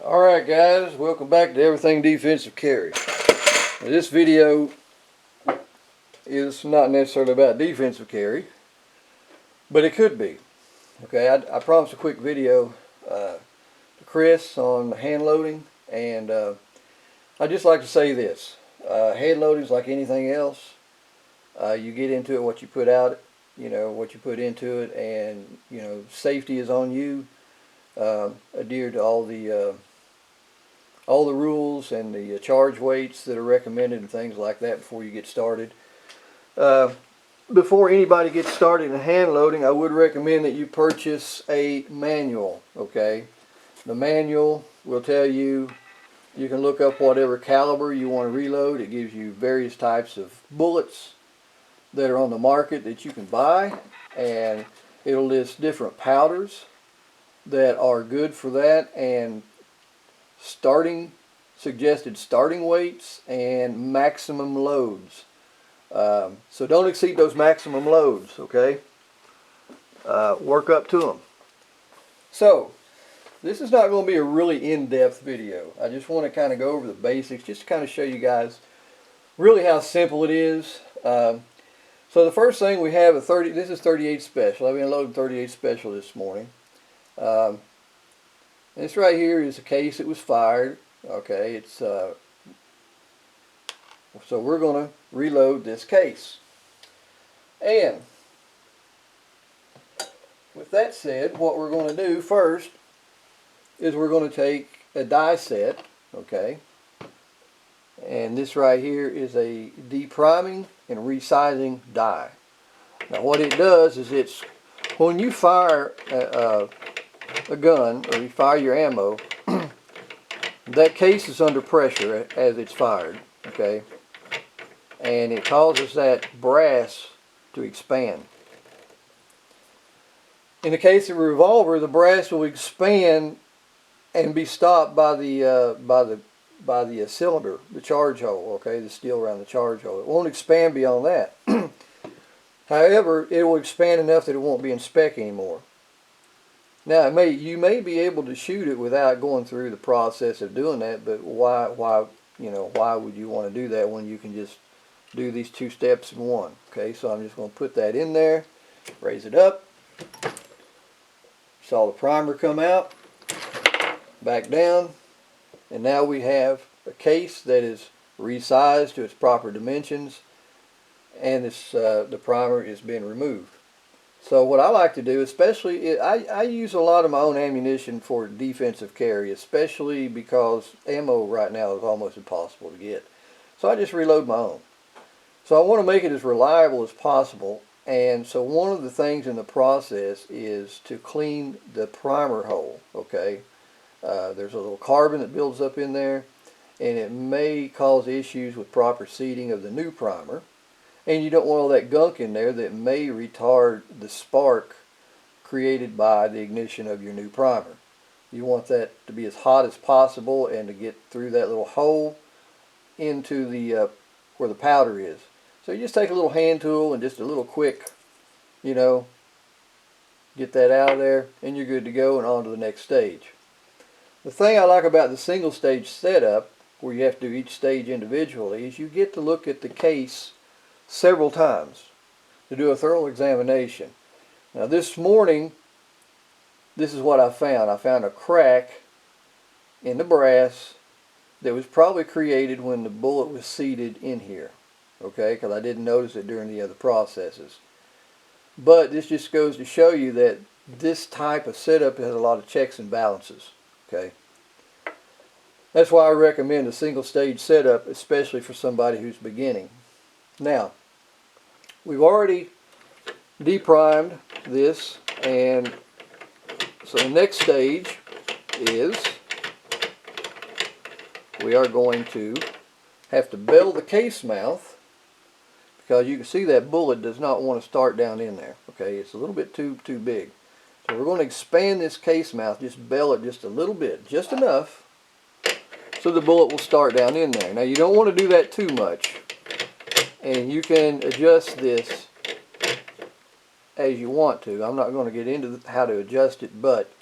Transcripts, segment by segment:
Alright guys, welcome back to Everything Defensive Carry. Now, this video is not necessarily about defensive carry, but it could be. Okay, I promised a quick video to Chris on hand loading, and I'd just like to say this. Hand loading is like anything else. You get into it what you put out, what you put into it, and safety is on you. Adhere to all the rules and the charge weights that are recommended and things like that before you get started. Before anybody gets started in hand loading, I would recommend that you purchase a manual. Okay, the manual will tell you. You can look up whatever caliber you want to reload. It gives you various types of bullets that are on the market that you can buy, and it'll list different powders that are good for that, and suggested starting weights and maximum loads. So don't exceed those maximum loads, okay? Work up to them. So this is not going to be a really in-depth video. I just want to kind of go over the basics, just to kind of show you guys really how simple it is. So the first thing we have this is 38 special. I've been loading 38 special this morning. This right here is a case that was fired. Okay, it's so we're going to reload this case. And with that said, what we're going to do first is we're going to take a die set. Okay, and this right here is a depriming and resizing die. Now what it does is when you fire a gun, or you fire your ammo, that case is under pressure as it's fired, okay, and it causes that brass to expand. In the case of a revolver, the brass will expand and be stopped by the cylinder, the charge hole, okay, the steel around the charge hole. It won't expand beyond that. However, it will expand enough that it won't be in spec anymore. Now, you may be able to shoot it without going through the process of doing that, but why would you want to do that when you can just do these two steps in one? Okay, so I'm just going to put that in there, raise it up. Saw the primer come out, back down, and now we have a case that is resized to its proper dimensions, and the primer is being removed. So what I like to do, especially, I use a lot of my own ammunition for defensive carry, especially because ammo right now is almost impossible to get. So I just reload my own. So I want to make it as reliable as possible, and so one of the things in the process is to clean the primer hole, okay? There's a little carbon that builds up in there, and it may cause issues with proper seating of the new primer. And you don't want all that gunk in there that may retard the spark created by the ignition of your new primer. You want that to be as hot as possible and to get through that little hole into the where the powder is. So you just take a little hand tool and just a little quick, get that out of there, and you're good to go and on to the next stage. The thing I like about the single stage setup, where you have to do each stage individually, is you get to look at the case several times to do a thorough examination. Now this morning, this is what I found. I found a crack in the brass that was probably created when the bullet was seated in here, okay, because I didn't notice it during the other processes. But this just goes to show you that this type of setup has a lot of checks and balances, okay. That's why I recommend a single stage setup, especially for somebody who's beginning. Now, we've already deprimed this, and so the next stage is we are going to have to bell the case mouth, because you can see that bullet does not want to start down in there. Okay, it's a little bit too big. So we're going to expand this case mouth, just bell it just a little bit, just enough, so the bullet will start down in there. Now you don't want to do that too much, and you can adjust this as you want to. I'm not going to get into how to adjust it, but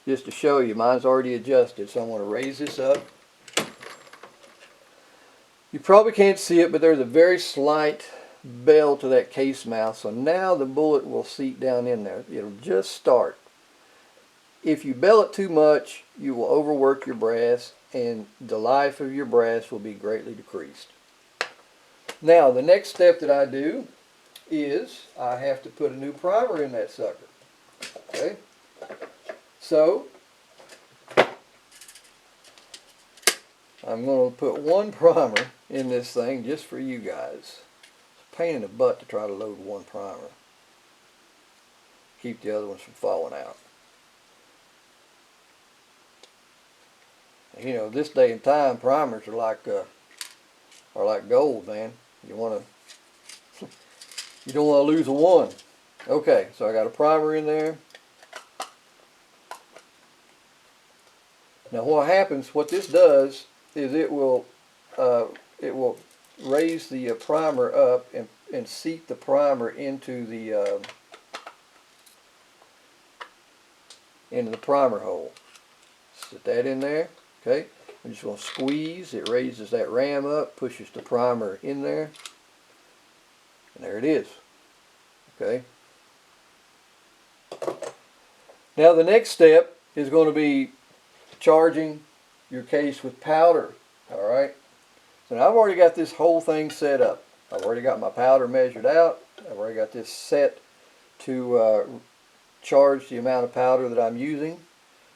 just to show you, mine's already adjusted, so I'm going to raise this up. You probably can't see it, but there's a very slight bell to that case mouth, so now the bullet will seat down in there. It'll just start. If you bell it too much, you will overwork your brass, and the life of your brass will be greatly decreased. Now, the next step that I do is I have to put a new primer in that sucker. Okay? So, I'm going to put one primer in this thing just for you guys. It's a pain in the butt to try to load one primer. Keep the other ones from falling out. You know, this day and time, primers are like gold, man. You don't want to lose a one. Okay, so I got a primer in there. Now, what happens? What this does is it will raise the primer up and seat the primer into the primer hole. Set that in there. Okay, I'm just going to squeeze. It raises that ram up, pushes the primer in there, and there it is. Okay. Now the next step is going to be charging your case with powder. All right. So now I've already got this whole thing set up. I've already got my powder measured out. I've already got this set to charge the amount of powder that I'm using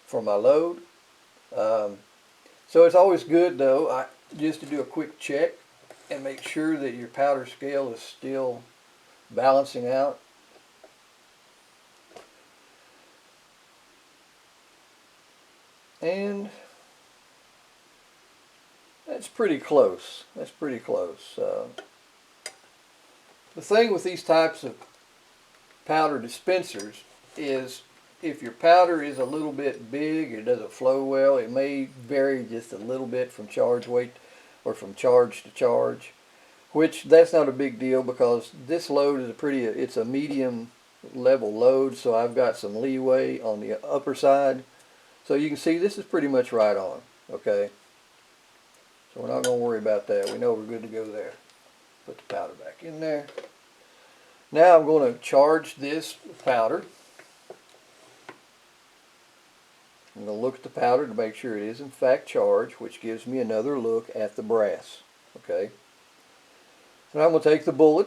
for my load. So it's always good, though, just to do a quick check and make sure that your powder scale is still balancing out. And that's pretty close. That's pretty close. The thing with these types of powder dispensers is if your powder is a little bit big, it doesn't flow well, it may vary just a little bit from charge weight or from charge to charge, which that's not a big deal because this load is it's a medium level load, so I've got some leeway on the upper side. So you can see this is pretty much right on, okay? So we're not going to worry about that. We know we're good to go there. Put the powder back in there. Now I'm going to charge this powder. I'm going to look at the powder to make sure it is in fact charged, which gives me another look at the brass. Okay. So now I'm going to take the bullet,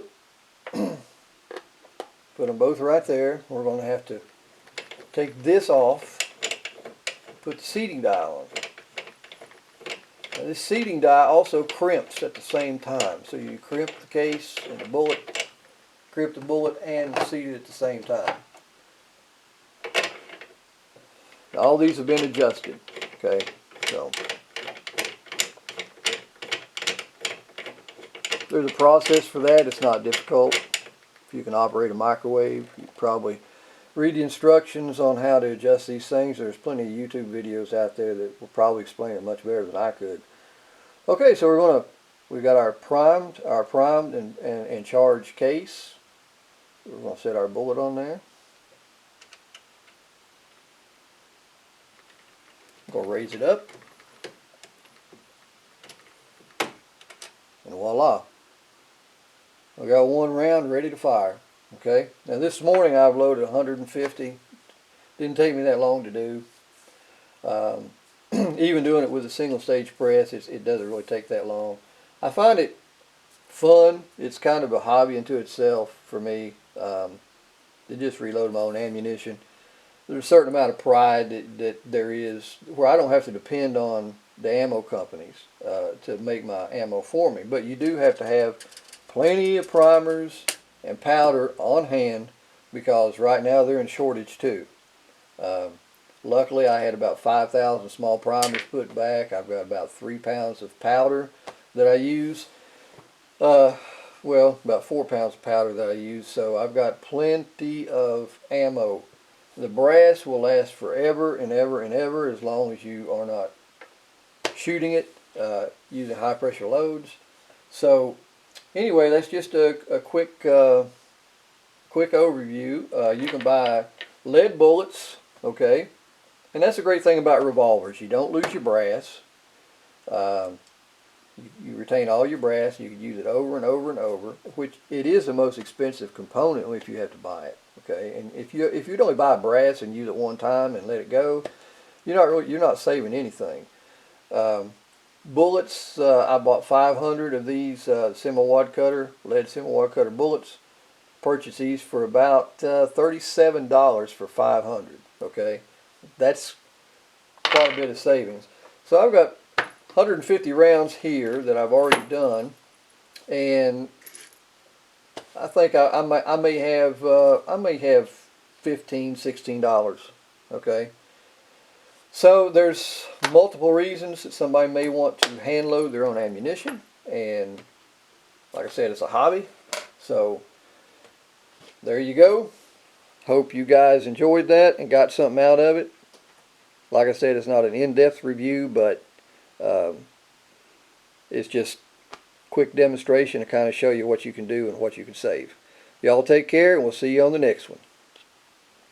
put them both right there. We're going to have to take this off, put the seating die on. Now this seating die also crimps at the same time. So you crimp the case and the bullet, crimp the bullet and seat it at the same time. All these have been adjusted, okay, so there's a process for that. It's not difficult. If you can operate a microwave, you probably read the instructions on how to adjust these things. There's plenty of YouTube videos out there that will probably explain it much better than I could. Okay, so we've got our primed and charged case. We're going to set our bullet on there. Go raise it up, and voila, we got one round ready to fire. Okay, now this morning I've loaded 150. Didn't take me that long to do. Even doing it with a single stage press, it doesn't really take that long. I find it fun. It's kind of a hobby unto itself for me. To just reload my own ammunition. There's a certain amount of pride that there is where I don't have to depend on the ammo companies to make my ammo for me. But you do have to have plenty of primers and powder on hand because right now they're in shortage too. Luckily I had about 5,000 small primers put back. I've got about 3 pounds of powder that I use. Well, about 4 pounds of powder that I use. So I've got plenty of ammo. The brass will last forever and ever and ever as long as you are not shooting it using high pressure loads. So anyway, that's just a quick overview. You can buy lead bullets, okay, And that's the great thing about revolvers. You don't lose your brass. Um, you retain all your brass. You can use it over and over and over, which it is the most expensive component if you have to buy it. Okay, and if you'd only buy brass and use it one time and let it go, you're not saving anything. Um, Bullets, I bought 500 of these lead semi-wad cutter bullets. Purchased these for about $37 for 500. Okay, that's quite a bit of savings. So I've got 150 rounds here that I've already done, and I think I may have $15, $16. Okay. So there's multiple reasons that somebody may want to hand load their own ammunition, and like I said, it's a hobby. So there you go. Hope you guys enjoyed that and got something out of it. Like I said, it's not an in-depth review, but it's just quick demonstration to kind of show you what you can do and what you can save. Y'all take care, and we'll see you on the next one.